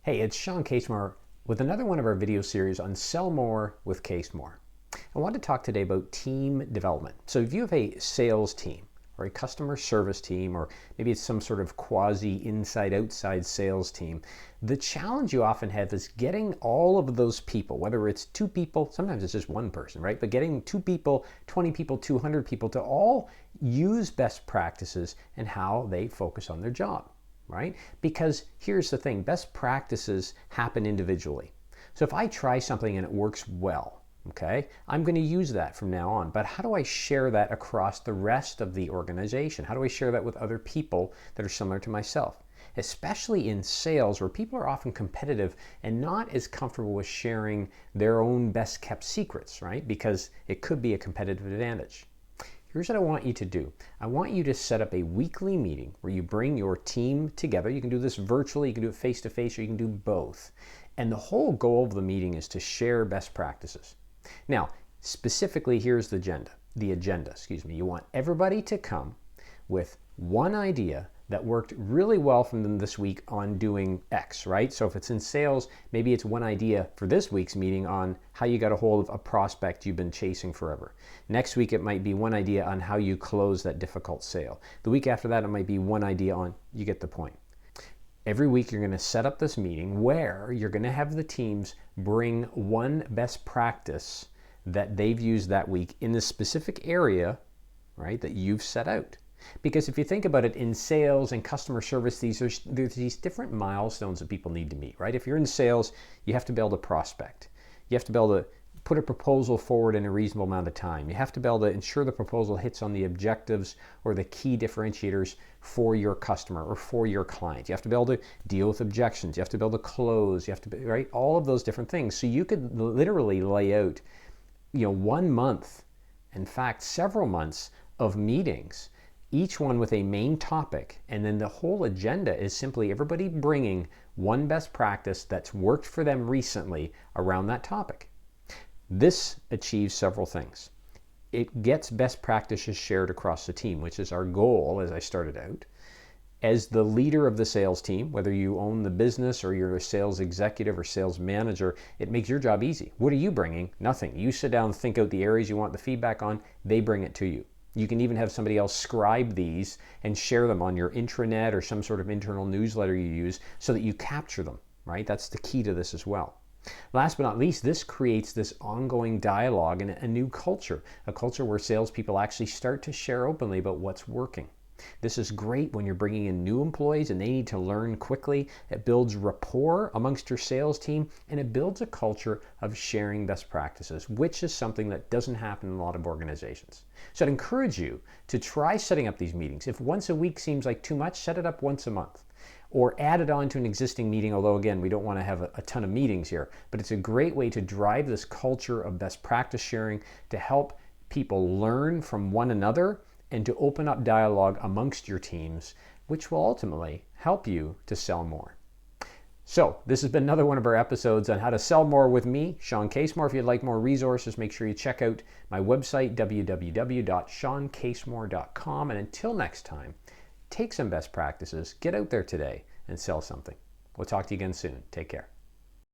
Hey, it's Shawn Casemore with another one of our video series on Sell More with Casemore. I want to talk today about team development. So if you have a sales team or a customer service team, or maybe it's some sort of quasi inside-outside sales team, the challenge you often have is getting all of those people, whether it's 2 people, sometimes it's just 1 person, right? But getting 2 people, 20 people, 200 people to all use best practices and how they focus on their job. Right? Because here's the thing, best practices happen individually. So if I try something and it works well, okay, I'm going to use that from now on. But how do I share that across the rest of the organization? How do I share that with other people that are similar to myself? Especially in sales, where people are often competitive and not as comfortable with sharing their own best kept secrets, right? Because it could be a competitive advantage. Here's what I want you to do. I want you to set up a weekly meeting where you bring your team together. You can do this virtually, you can do it face-to-face, or you can do both. And the whole goal of the meeting is to share best practices. Now, specifically, here's the agenda. You want everybody to come with one idea that worked really well from them this week on doing X, right? So if it's in sales, maybe it's one idea for this week's meeting on how you got a hold of a prospect you've been chasing forever. Next week, it might be one idea on how you close that difficult sale. The week after that, it might be one idea on, you get the point. Every week, you're going to set up this meeting where you're going to have the teams bring one best practice that they've used that week in the specific area, right, that you've set out. Because if you think about it, in sales and customer service, there's these different milestones that people need to meet, right? If you're in sales, you have to be able to prospect. You have to be able to put a proposal forward in a reasonable amount of time. You have to be able to ensure the proposal hits on the objectives or the key differentiators for your customer or for your client. You have to be able to deal with objections. You have to be able to close. You have to be, right? All of those different things. So you could literally lay out, 1 month, in fact, several months of meetings, each one with a main topic, and then the whole agenda is simply everybody bringing one best practice that's worked for them recently around that topic. This achieves several things. It gets best practices shared across the team, which is our goal as I started out. As the leader of the sales team, whether you own the business or you're a sales executive or sales manager, it makes your job easy. What are you bringing? Nothing. You sit down and think out the areas you want the feedback on, they bring it to you. You can even have somebody else scribe these and share them on your intranet or some sort of internal newsletter you use so that you capture them, right? That's the key to this as well. Last but not least, this creates this ongoing dialogue and a new culture, a culture where salespeople actually start to share openly about what's working. This is great when you're bringing in new employees and they need to learn quickly. It builds rapport amongst your sales team, and it builds a culture of sharing best practices, which is something that doesn't happen in a lot of organizations. So I'd encourage you to try setting up these meetings. If once a week seems like too much, set it up once a month. Or add it on to an existing meeting, although again, we don't want to have a ton of meetings here. But it's a great way to drive this culture of best practice sharing to help people learn from one another and to open up dialogue amongst your teams, which will ultimately help you to sell more. So this has been another one of our episodes on how to sell more with me, Shawn Casemore. If you'd like more resources, make sure you check out my website, www.shawncasemore.com. And until next time, take some best practices, get out there today and sell something. We'll talk to you again soon. Take care.